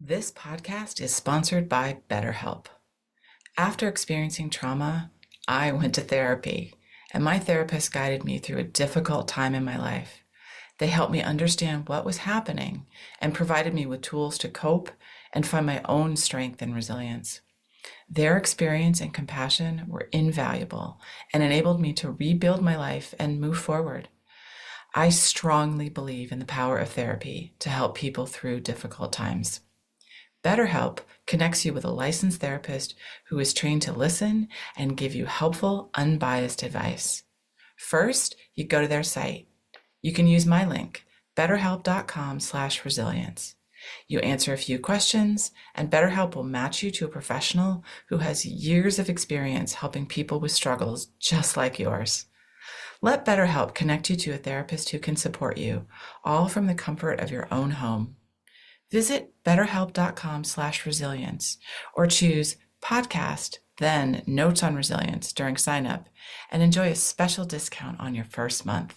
This podcast is sponsored by BetterHelp. After experiencing trauma, I went to therapy, and my therapist guided me through a difficult time in my life. They helped me understand what was happening and provided me with tools to cope and find my own strength and resilience. Their experience and compassion were invaluable and enabled me to rebuild my life and move forward. I strongly believe in the power of therapy to help people through difficult times. BetterHelp connects you with a licensed therapist who is trained to listen and give you helpful, unbiased advice. First, you go to their site. You can use my link, betterhelp.com/resilience. You answer a few questions, and BetterHelp will match you to a professional who has years of experience helping people with struggles just like yours. Let BetterHelp connect you to a therapist who can support you, all from the comfort of your own home. Visit betterhelp.com/resilience or choose podcast, then notes on resilience during sign up and enjoy a special discount on your first month.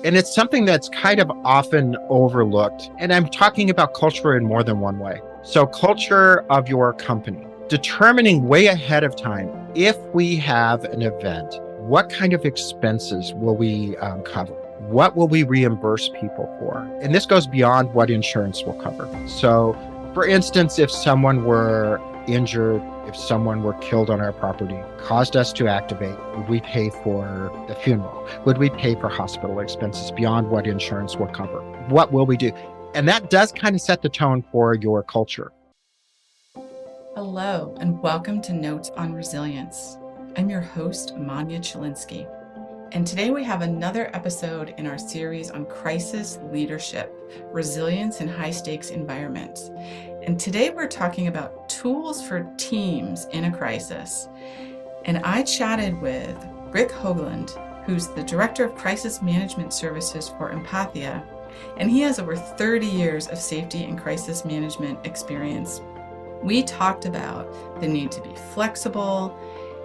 And it's something that's kind of often overlooked. And I'm talking about culture in more than one way. So culture of your company, determining way ahead of time, if we have an event, what kind of expenses will we cover? What will we reimburse people for? And this goes beyond what insurance will cover. So for instance, if someone were injured, if someone were killed on our property, caused us to activate, would we pay for the funeral? Would we pay for hospital expenses beyond what insurance will cover? What will we do? And that does kind of set the tone for your culture. Hello, and welcome to Notes on Resilience. I'm your host, Manya Chilinsky. And today we have another episode in our series on crisis leadership, resilience in high-stakes environments. And today we're talking about tools for teams in a crisis. And I chatted with Rick Hoaglund, who's the Director of Crisis Management Services for Empathia, and he has over 30 years of safety and crisis management experience. We talked about the need to be flexible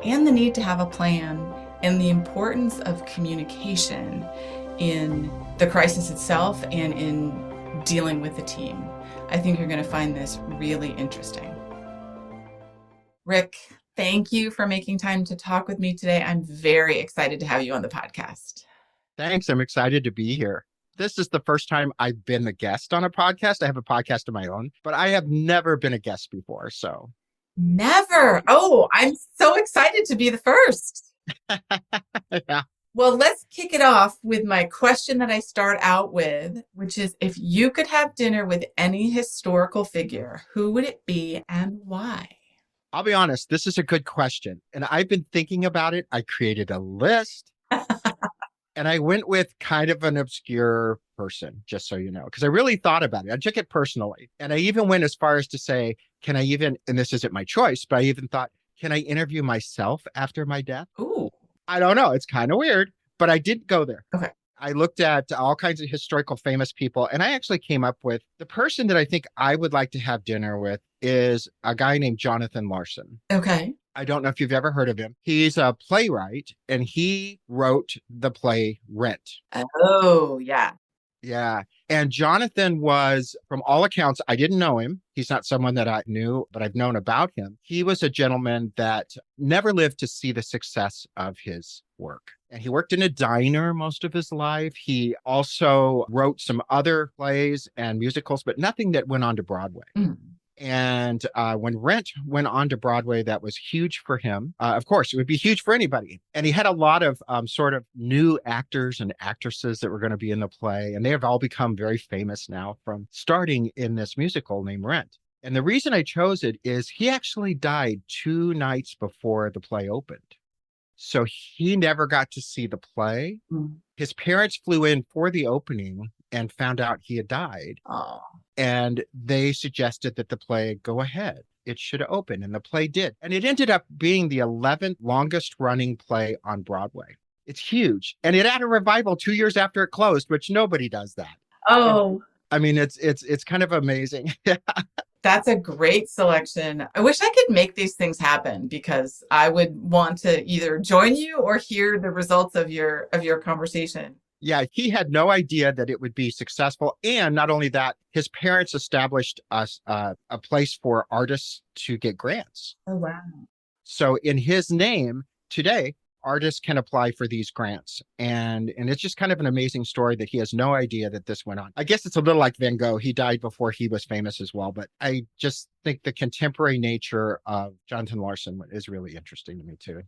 and the need to have a plan and the importance of communication in the crisis itself and in dealing with the team. I think you're going to find this really interesting. Rick, thank you for making time to talk with me today. I'm very excited to have you on the podcast. Thanks. I'm excited to be here. This is the first time I've been a guest on a podcast. I have a podcast of my own, but I have never been a guest before. So never. Oh, I'm so excited to be the first. Yeah. Well, let's kick it off with my question that I start out with, which is if you could have dinner with any historical figure, who would it be and why? I'll be honest, this is a good question. And I've been thinking about it. I created a list and I went with kind of an obscure person, just so you know, because I really thought about it. I took it personally. And I even went as far as to say, can I even, and this isn't my choice, but I even thought, can I interview myself after my death? Ooh. I don't know. It's kind of weird, but I did go there. Okay. I looked at all kinds of historical famous people, and I actually came up with the person that I think I would like to have dinner with is a guy named Jonathan Larson. Okay. I don't know if you've ever heard of him. He's a playwright, and he wrote the play Rent. Oh, yeah. Yeah. And Jonathan was, from all accounts, I didn't know him. He's not someone that I knew, but I've known about him. He was a gentleman that never lived to see the success of his work. And he worked in a diner most of his life. He also wrote some other plays and musicals, but nothing that went on to Broadway. Mm. And when Rent went on to Broadway, that was huge for him. Of course, it would be huge for anybody. And he had a lot of sort of new actors and actresses that were going to be in the play. And they have all become very famous now from starting in this musical named Rent. And the reason I chose it is he actually died 2 nights before the play opened. So he never got to see the play. Mm. His parents flew in for the opening and found out he had died. Oh. And they suggested that the play go ahead. It should open, and the play did. And it ended up being the 11th longest running play on Broadway. It's huge. And it had a revival 2 years after it closed, which nobody does that. Oh. I mean, it's kind of amazing. That's a great selection. I wish I could make these things happen because I would want to either join you or hear the results of your conversation. Yeah, he had no idea that it would be successful. And not only that, his parents established a place for artists to get grants. Oh, wow. So in his name today, artists can apply for these grants. And it's just kind of an amazing story that he has no idea that this went on. I guess it's a little like Van Gogh. He died before he was famous as well. But I just think the contemporary nature of Jonathan Larson is really interesting to me too.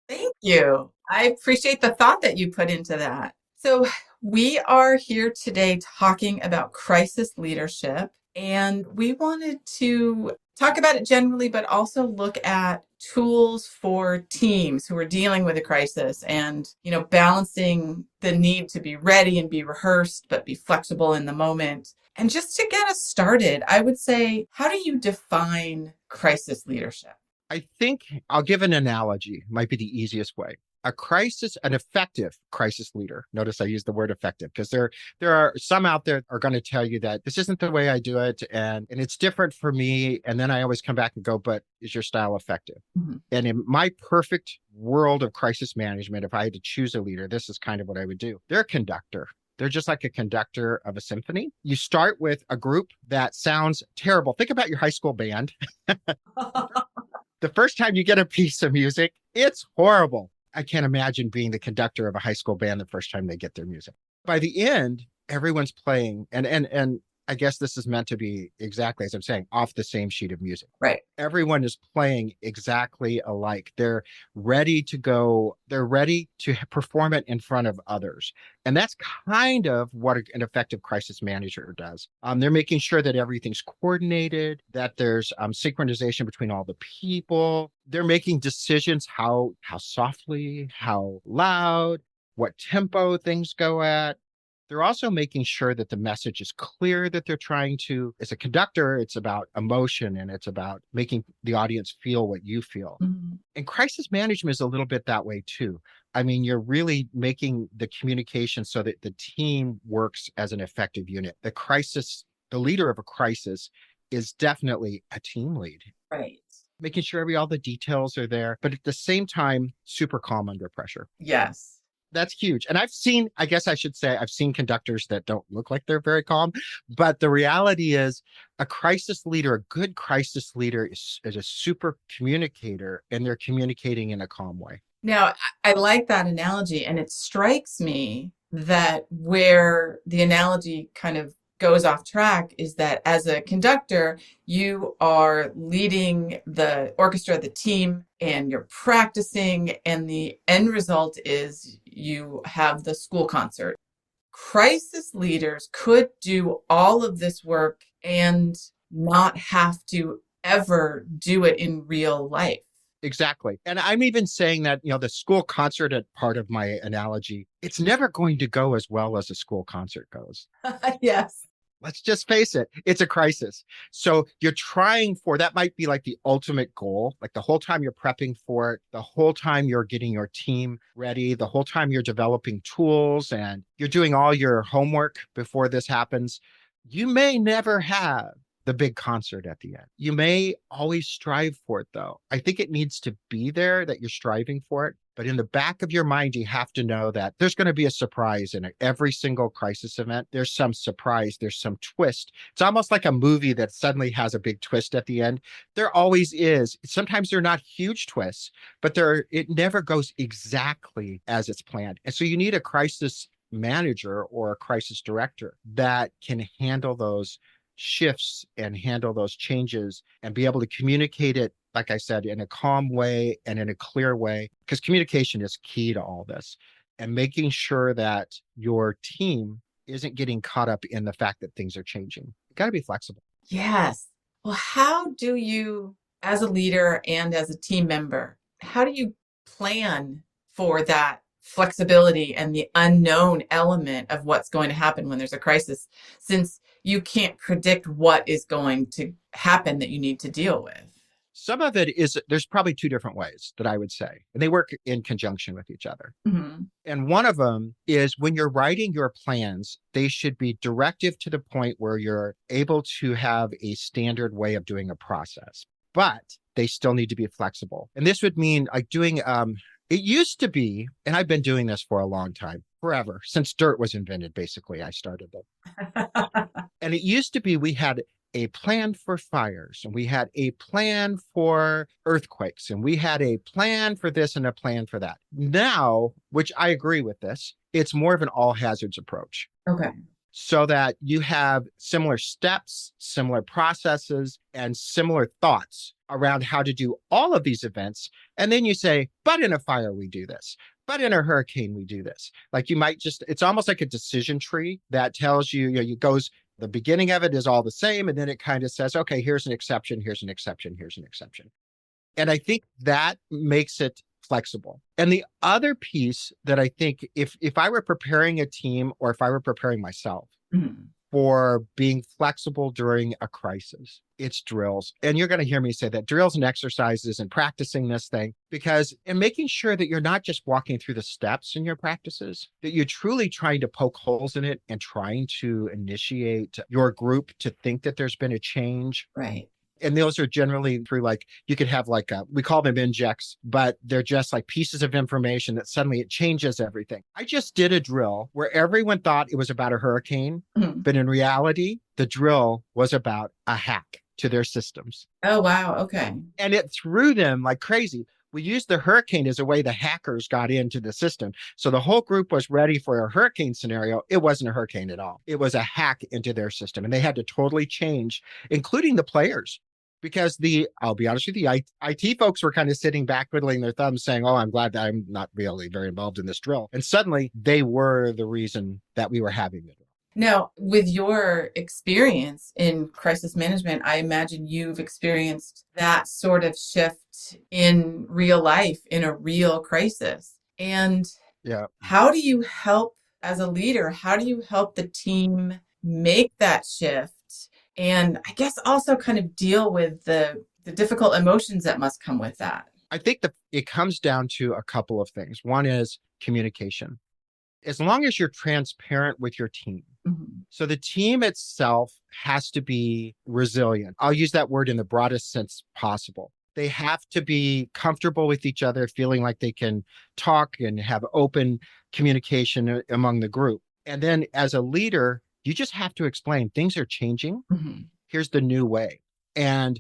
Thank you. I appreciate the thought that you put into that. So, we are here today talking about crisis leadership, and we wanted to talk about it generally, but also look at tools for teams who are dealing with a crisis and, balancing the need to be ready and be rehearsed, but be flexible in the moment. And just to get us started, I would say, how do you define crisis leadership? I think I'll give an analogy, might be the easiest way. An effective crisis leader. Notice I use the word effective because there are some out there are going to tell you that this isn't the way I do it and it's different for me. And then I always come back and go, but is your style effective? Mm-hmm. And in my perfect world of crisis management, if I had to choose a leader, this is kind of what I would do. They're a conductor. They're just like a conductor of a symphony. You start with a group that sounds terrible. Think about your high school band. The first time you get a piece of music, it's horrible. I can't imagine being the conductor of a high school band the first time they get their music. By the end, everyone's playing, and I guess this is meant to be exactly as I'm saying, off the same sheet of music. Right. Everyone is playing exactly alike. They're ready to go. They're ready to perform it in front of others. And that's kind of what an effective crisis manager does. They're making sure that everything's coordinated, that there's synchronization between all the people. They're making decisions how softly, how loud, what tempo things go at. They're also making sure that the message is clear that they're trying to. As a conductor, it's about emotion and it's about making the audience feel what you feel. Mm-hmm. And crisis management is a little bit that way too. I mean, you're really making the communication so that the team works as an effective unit. The leader of a crisis is definitely a team lead. Right. Making sure all the details are there, but at the same time, super calm under pressure. Yes. That's huge. And I've seen conductors that don't look like they're very calm, but the reality is a good crisis leader is a super communicator and they're communicating in a calm way. Now, I like that analogy, and it strikes me that where the analogy kind of goes off track is that as a conductor, you are leading the orchestra, the team, and you're practicing, and the end result is you have the school concert. Crisis leaders could do all of this work and not have to ever do it in real life. Exactly. And I'm even saying that, the school concert at part of my analogy, it's never going to go as well as a school concert goes. Yes. Let's just face it, it's a crisis. So you're trying for that might be like the ultimate goal. Like the whole time you're prepping for it, the whole time you're getting your team ready, the whole time you're developing tools and you're doing all your homework before this happens. You may never have the big concert at the end. You may always strive for it, though. I think it needs to be there that you're striving for it. But in the back of your mind, you have to know that there's going to be a surprise in it. Every single crisis event, there's some surprise, there's some twist. It's almost like a movie that suddenly has a big twist at the end. There always is. Sometimes they're not huge twists, but it never goes exactly as it's planned. And so you need a crisis manager or a crisis director that can handle those shifts and handle those changes and be able to communicate it, like I said, in a calm way and in a clear way, because communication is key to all this. And making sure that your team isn't getting caught up in the fact that things are changing. You got to be flexible. Yes. Well, how do you, as a leader and as a team member, how do you plan for that flexibility and the unknown element of what's going to happen when there's a crisis, since you can't predict what is going to happen that you need to deal with? Some of it is, there's probably two different ways that I would say, and they work in conjunction with each other. Mm-hmm. And one of them is when you're writing your plans, they should be directive to the point where you're able to have a standard way of doing a process, but they still need to be flexible. And this would mean like doing, it used to be, and I've been doing this for a long time, forever, since dirt was invented, basically, I started them. And it used to be we had a plan for fires, and we had a plan for earthquakes, and we had a plan for this and a plan for that. Now, which I agree with this, it's more of an all hazards approach. Okay. So that you have similar steps, similar processes, and similar thoughts around how to do all of these events. And then you say, but in a fire, we do this. But in a hurricane, we do this. Like you might just, it's almost like a decision tree that tells you, it goes, the beginning of it is all the same. And then it kind of says, okay, here's an exception, here's an exception, here's an exception. And I think that makes it flexible. And the other piece that I think if I were preparing a team or if I were preparing myself for being flexible during a crisis, it's drills. And you're going to hear me say that drills and exercises and practicing this thing, because and making sure that you're not just walking through the steps in your practices, that you're truly trying to poke holes in it and trying to initiate your group to think that there's been a change. Right. And those are generally through you could have we call them injects, but they're just like pieces of information that suddenly it changes everything. I just did a drill where everyone thought it was about a hurricane, but in reality, the drill was about a hack to their systems. Oh, wow. Okay. And it threw them like crazy. We used the hurricane as a way the hackers got into the system. So the whole group was ready for a hurricane scenario. It wasn't a hurricane at all. It was a hack into their system. And they had to totally change, including the players. Because I'll be honest with you, IT folks were kind of sitting back, twiddling their thumbs saying, oh, I'm glad that I'm not really very involved in this drill. And suddenly they were the reason that we were having the drill. Now, with your experience in crisis management, I imagine you've experienced that sort of shift in real life, in a real crisis. And how do you help as a leader? How do you help the team make that shift? And I guess also kind of deal with the difficult emotions that must come with that. I think that it comes down to a couple of things. One is communication. As long as you're transparent with your team. So the team itself has to be resilient. I'll use that word in the broadest sense possible. They have to be comfortable with each other, feeling like they can talk and have open communication among the group. And then as a leader, you just have to explain things are changing. Here's the new way. And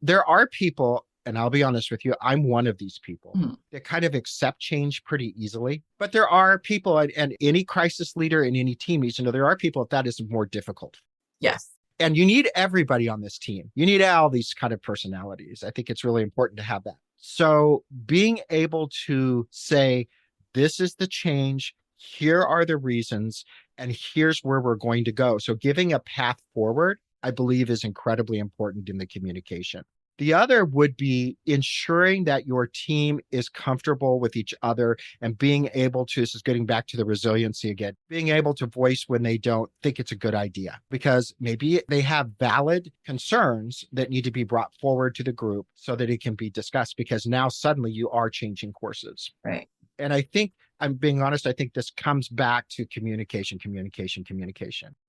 there are people, and I'll be honest with you, I'm one of these people that kind of accept change pretty easily. But there are people, and any crisis leader in any team needs to know there are people that is more difficult. Yes. And you need everybody on this team. You need all these kind of personalities. I think it's really important to have that. So being able to say, this is the change, here are the reasons, and here's where we're going to go. So giving a path forward, I believe, is incredibly important in the communication. The other would be ensuring that your team is comfortable with each other and being able to, this is getting back to the resiliency again, being able to voice when they don't think it's a good idea, because maybe they have valid concerns that need to be brought forward to the group so that it can be discussed, because now suddenly you are changing courses. Right. And I think, I'm being honest, I think this comes back to communication.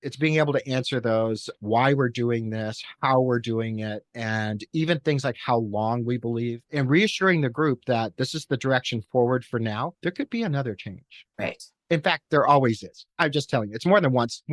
It's being able to answer those, why we're doing this, how we're doing it, and even things like how long we believe, and reassuring the group that this is the direction forward for now. There could be another change. Right. In fact, there always is. I'm just telling you, it's more than once.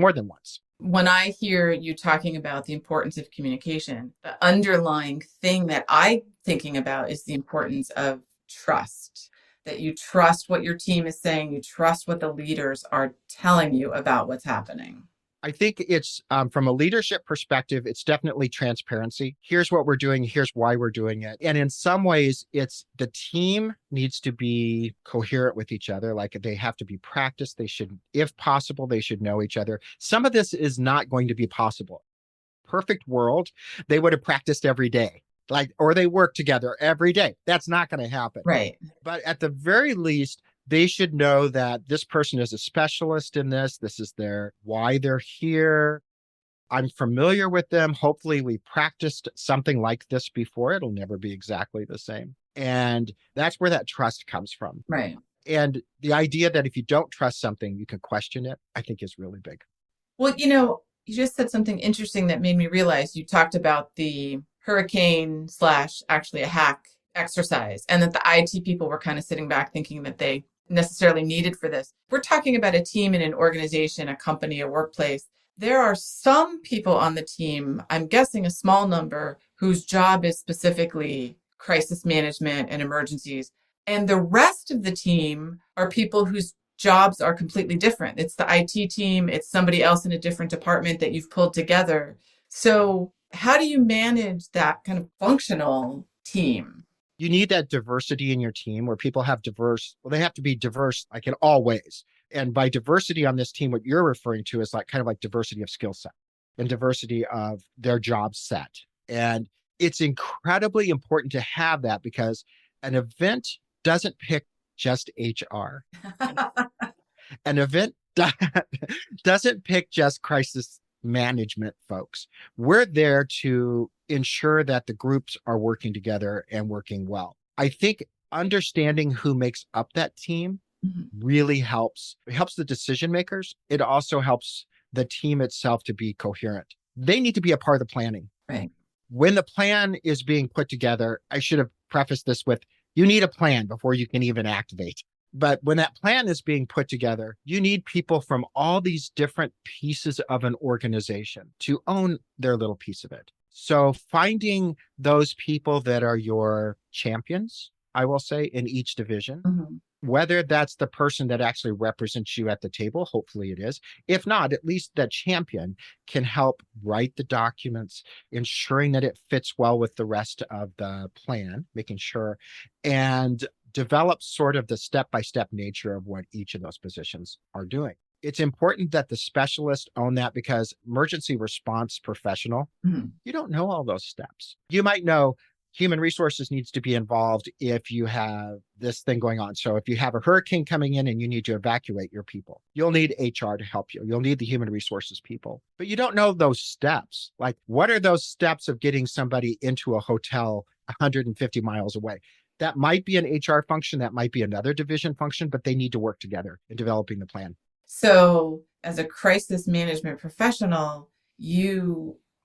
When I hear you talking about the importance of communication, the underlying thing that I'm thinking about is the importance of trust. That you trust what your team is saying, you trust what the leaders are telling you about what's happening. I think it's from a leadership perspective, it's definitely transparency. Here's what we're doing. Here's why we're doing it. And in some ways, it's the team needs to be coherent with each other. Like they have to be practiced. They should, if possible, they should know each other. Some of this is not going to be possible. Perfect world, they would have practiced every day. Or they work together every day. That's not going to happen. Right. But at the very least, they should know that this person is a specialist in this. This is why they're here. I'm familiar with them. Hopefully we practiced something like this before. It'll never be exactly the same. And that's where that trust comes from. Right. And the idea that if you don't trust something, you can question it, I think is really big. Well, you just said something interesting that made me realize you talked about the hurricane / actually a hack exercise, and that the IT people were kind of sitting back thinking that they necessarily needed for this. We're talking about a team in an organization, a company, a workplace. There are some people on the team, I'm guessing a small number, whose job is specifically crisis management and emergencies. And the rest of the team are people whose jobs are completely different. It's the IT team, it's somebody else in a different department that you've pulled together. So, how do you manage that kind of functional team? You need that diversity in your team where people have they have to be diverse like in all ways. And by diversity on this team, what you're referring to is like kind of like diversity of skill set and diversity of their job set. And it's incredibly important to have that because an event doesn't pick just HR. An event doesn't pick just crisis management folks. We're there to ensure that the groups are working together and working well. I think understanding who makes up that team really helps. It helps the decision makers. It also helps the team itself to be coherent. They need to be a part of the planning. Right. When the plan is being put together, I should have prefaced this with, you need a plan before you can even activate. But when that plan is being put together, you need people from all these different pieces of an organization to own their little piece of it. So finding those people that are your champions, I will say, in each division, whether that's the person that actually represents you at the table, hopefully it is. If not, at least that champion can help write the documents, ensuring that it fits well with the rest of the plan, making sure, and develop sort of the step-by-step nature of what each of those positions are doing. It's important that the specialists own that because emergency response professional, you don't know all those steps. You might know human resources needs to be involved if you have this thing going on. So if you have a hurricane coming in and you need to evacuate your people, you'll need HR to help you. You'll need the human resources people, but you don't know those steps. Like, what are those steps of getting somebody into a hotel 150 miles away? That might be an HR function, that might be another division function, but they need to work together in developing the plan. So as a crisis management professional,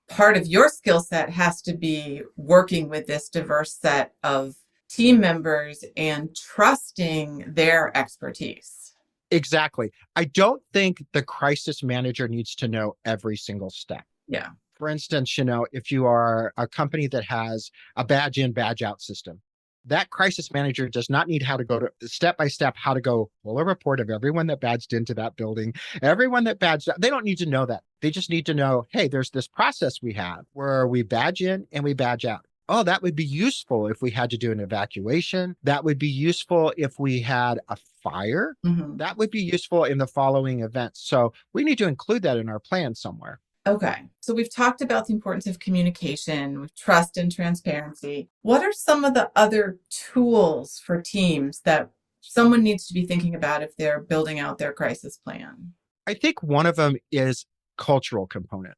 part of your skill set has to be working with this diverse set of team members and trusting their expertise. Exactly. I don't think the crisis manager needs to know every single step. Yeah. For instance, if you are a company that has a badge in, badge out system, that crisis manager does not need how to go to step by step, how to go pull a report of everyone that badged into that building, everyone that badged out. They don't need to know that. They just need to know, hey, there's this process we have where we badge in and we badge out. Oh, that would be useful if we had to do an evacuation. That would be useful if we had a fire. That would be useful in the following events. So we need to include that in our plan somewhere. Okay. So we've talked about the importance of communication, with trust and transparency. What are some of the other tools for teams that someone needs to be thinking about if they're building out their crisis plan? I think one of them is cultural component.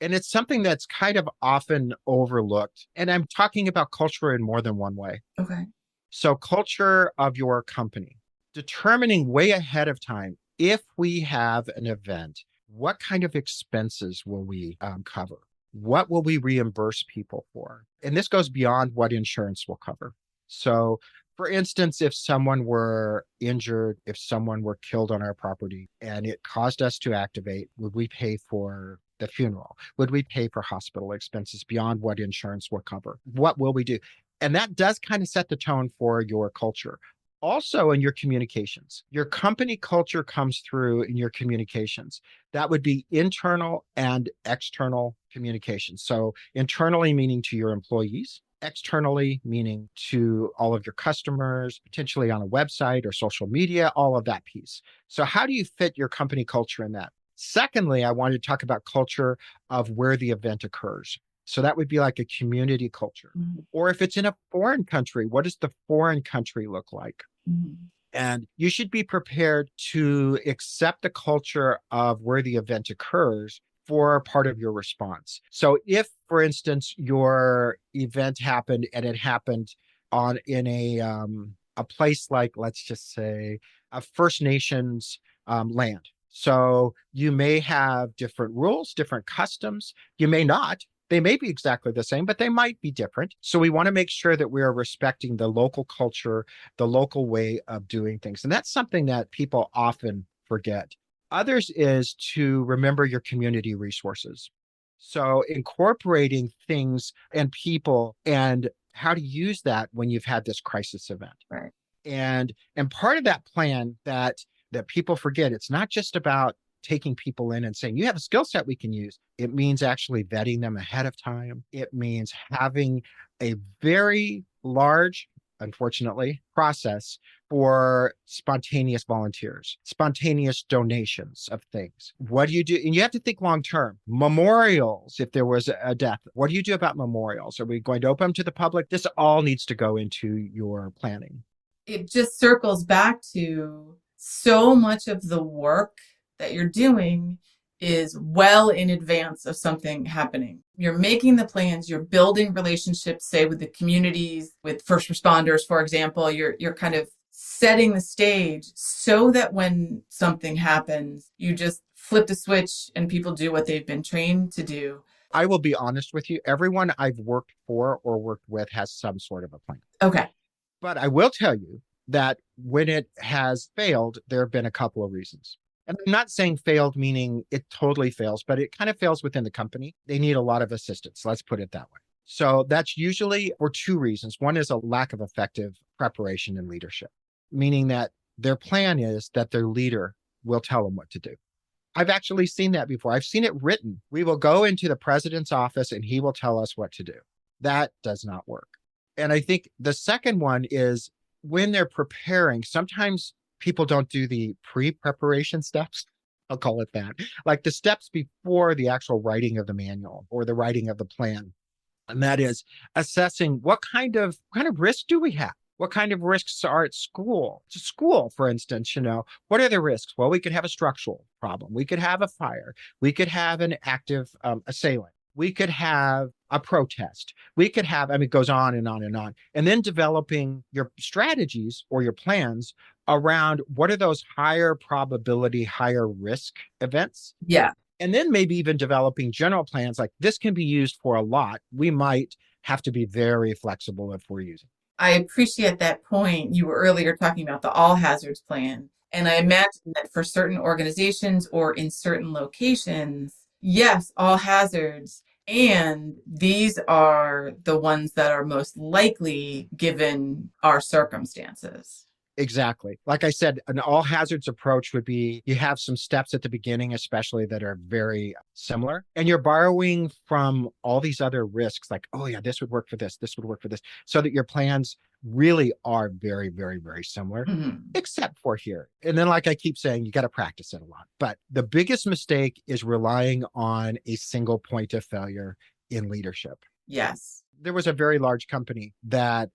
And it's something that's kind of often overlooked. And I'm talking about culture in more than one way. Okay. So culture of your company, determining way ahead of time, if we have an event, what kind of expenses will we cover? What will we reimburse people for? And this goes beyond what insurance will cover. So, for instance, if someone were injured, if someone were killed on our property and it caused us to activate, would we pay for the funeral? Would we pay for hospital expenses beyond what insurance will cover? What will we do? And that does kind of set the tone for your culture. Also in your communications, your company culture comes through in your communications. That would be internal and external communications. So internally meaning to your employees, externally meaning to all of your customers, potentially on a website or social media, all of that piece. So how do you fit your company culture in that? Secondly, I wanted to talk about culture of where the event occurs. So that would be like a community culture. Or if it's in a foreign country, what does the foreign country look like? And you should be prepared to accept the culture of where the event occurs for part of your response. So if, for instance, your event happened and it happened in a place like, let's just say, a First Nations land. So you may have different rules, different customs. You may not. They may be exactly the same, but they might be different. So we want to make sure that we are respecting the local culture, the local way of doing things. And that's something that people often forget. Others is to remember your community resources. So incorporating things and people and how to use that when you've had this crisis event. Right. And part of that plan that people forget, it's not just about taking people in and saying, you have a skill set we can use. It means actually vetting them ahead of time. It means having a very large, unfortunately, process for spontaneous volunteers, spontaneous donations of things. What do you do? And you have to think long term. Memorials, if there was a death, what do you do about memorials? Are we going to open them to the public? This all needs to go into your planning. It just circles back to so much of the work that you're doing is well in advance of something happening. You're making the plans, you're building relationships, say with the communities, with first responders, for example, you're kind of setting the stage so that when something happens, you just flip the switch and people do what they've been trained to do. I will be honest with you. Everyone I've worked for or worked with has some sort of a plan. Okay. But I will tell you that when it has failed, there have been a couple of reasons. And I'm not saying failed meaning it totally fails, but it kind of fails within the company. They need a lot of assistance. Let's put it that way. So that's usually for two reasons. One is a lack of effective preparation and leadership, meaning that their plan is that their leader will tell them what to do. I've actually seen that before. I've seen it written. We will go into the president's office and he will tell us what to do. That does not work. And I think the second one is when they're preparing, sometimes people don't do the pre-preparation steps. I'll call it that. Like the steps before the actual writing of the manual or the writing of the plan. And that is assessing what kind of risk do we have? What kind of risks are at school? To school, for instance, what are the risks? Well, we could have a structural problem. We could have a fire. We could have an active assailant. We could have a protest. We could have, it goes on and on and on. And then developing your strategies or your plans around what are those higher probability, higher risk events. Yeah. And then maybe even developing general plans like this can be used for a lot. We might have to be very flexible if we're using. I appreciate that point. You were earlier talking about the all hazards plan. And I imagine that for certain organizations or in certain locations, yes, all hazards. And these are the ones that are most likely given our circumstances. Exactly. Like I said, an all hazards approach would be you have some steps at the beginning, especially that are very similar. And you're borrowing from all these other risks like, oh yeah, this would work for this. This would work for this. So that your plans really are very, very, very similar, except for here. And then, like I keep saying, you got to practice it a lot. But the biggest mistake is relying on a single point of failure in leadership. Yes. There was a very large company that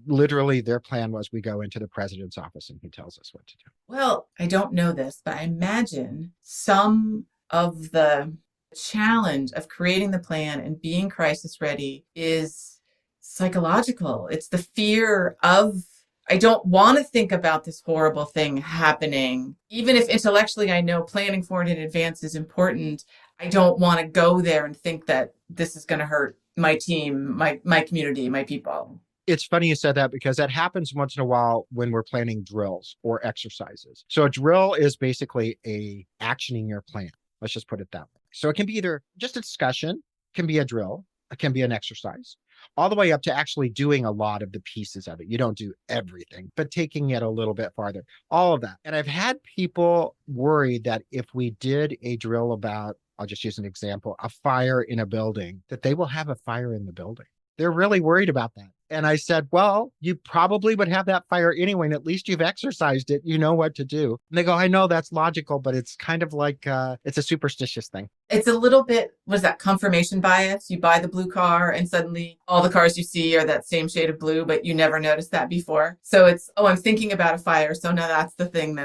literally their plan was we go into the president's office and he tells us what to do. Well, I don't know this, but I imagine some of the challenge of creating the plan and being crisis ready is psychological. It's the fear of, I don't want to think about this horrible thing happening. Even if intellectually I know planning for it in advance is important, I don't want to go there and think that this is going to hurt my team, my community, my people. It's funny you said that because that happens once in a while when we're planning drills or exercises. So a drill is basically a actioning your plan. Let's just put it that way. So it can be either just a discussion, can be a drill, it can be an exercise, all the way up to actually doing a lot of the pieces of it. You don't do everything, but taking it a little bit farther, all of that. And I've had people worried that if we did a drill about, I'll just use an example, a fire in a building, that they will have a fire in the building. They're really worried about that. And I said, well, you probably would have that fire anyway, and at least you've exercised it. You know what to do. And they go, I know that's logical, but it's kind of like, it's a superstitious thing. It's a little bit, what is that, confirmation bias? You buy the blue car and suddenly all the cars you see are that same shade of blue, but you never noticed that before. So it's, I'm thinking about a fire. So now that's the thing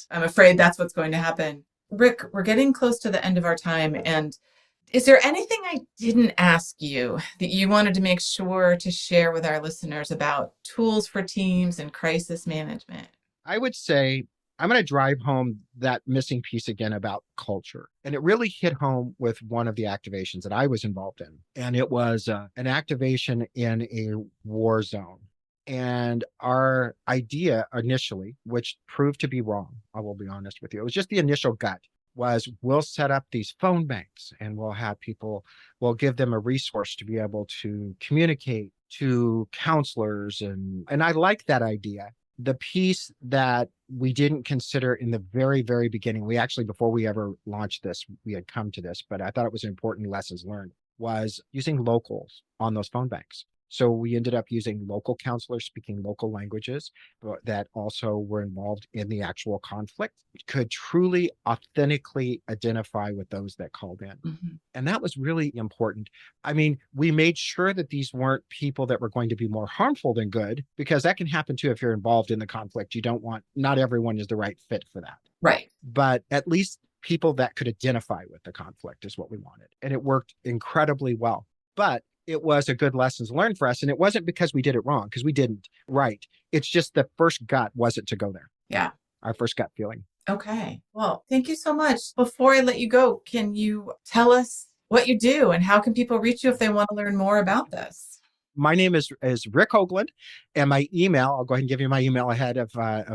I'm afraid that's what's going to happen. Rick, we're getting close to the end of our time. And is there anything I didn't ask you that you wanted to make sure to share with our listeners about tools for teams and crisis management? I would say I'm going to drive home that missing piece again about culture. And it really hit home with one of the activations that I was involved in. And it was an activation in a war zone. And our idea initially, which proved to be wrong, I will be honest with you, it was just the initial gut, was we'll set up these phone banks and we'll have people, we'll give them a resource to be able to communicate to counselors. And I like that idea. The piece that we didn't consider in the very, very beginning, we actually, before we ever launched this, we had come to this, but I thought it was an important lessons learned, was using locals on those phone banks. So we ended up using local counselors speaking local languages that also were involved in the actual conflict, could truly authentically identify with those that called in. Mm-hmm. And that was really important. I mean, we made sure that these weren't people that were going to be more harmful than good, because that can happen too if you're involved in the conflict. You don't want, not everyone is the right fit for that. Right. But at least people that could identify with the conflict is what we wanted. And it worked incredibly well. But it was a good lessons learned for us. And it wasn't because we did it wrong, because we didn't. Right. It's just the first gut wasn't to go there. Yeah. Our first gut feeling. Okay. Well, thank you so much. Before I let you go, can you tell us what you do and how can people reach you if they want to learn more about this? My name is Rick Hoaglund, and my email, I'll go ahead and give you my email ahead of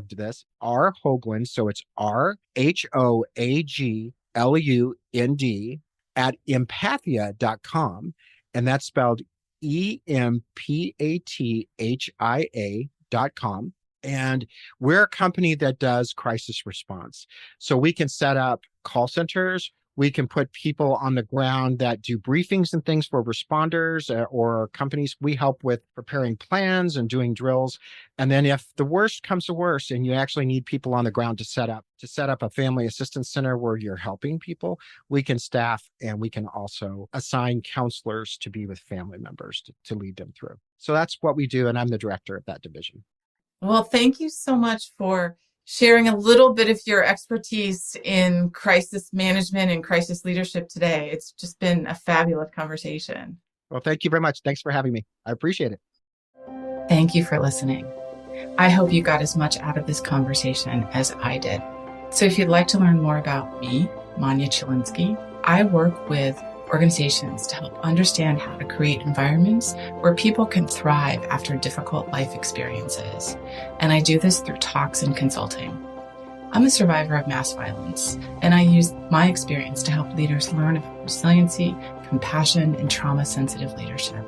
this, R Hoaglund. So it's RHOAGLUND at empathia.com. And that's spelled EMPATHIA.com. And we're a company that does crisis response. So we can set up call centers. We can put people on the ground that do briefings and things for responders or companies. We help with preparing plans and doing drills. And then if the worst comes to worst and you actually need people on the ground to set up a family assistance center where you're helping people, we can staff and we can also assign counselors to be with family members to lead them through. So that's what we do. And I'm the director of that division. Well, thank you so much for sharing a little bit of your expertise in crisis management and crisis leadership today. It's just been a fabulous conversation. Well, thank you very much. Thanks for having me. I appreciate it. Thank you for listening. I hope you got as much out of this conversation as I did. So if you'd like to learn more about me, Manya Chilinsky, I work with organizations to help understand how to create environments where people can thrive after difficult life experiences. And I do this through talks and consulting. I'm a survivor of mass violence, and I use my experience to help leaders learn about resiliency, compassion, and trauma-sensitive leadership,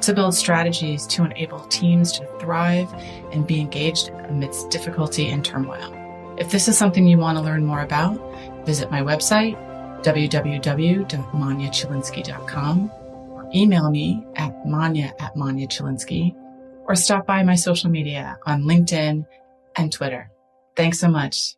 to build strategies to enable teams to thrive and be engaged amidst difficulty and turmoil. If this is something you want to learn more about, visit my website, www.manyachilinsky.com, or email me at manya@manyachilinsky, or stop by my social media on LinkedIn and Twitter. Thanks so much.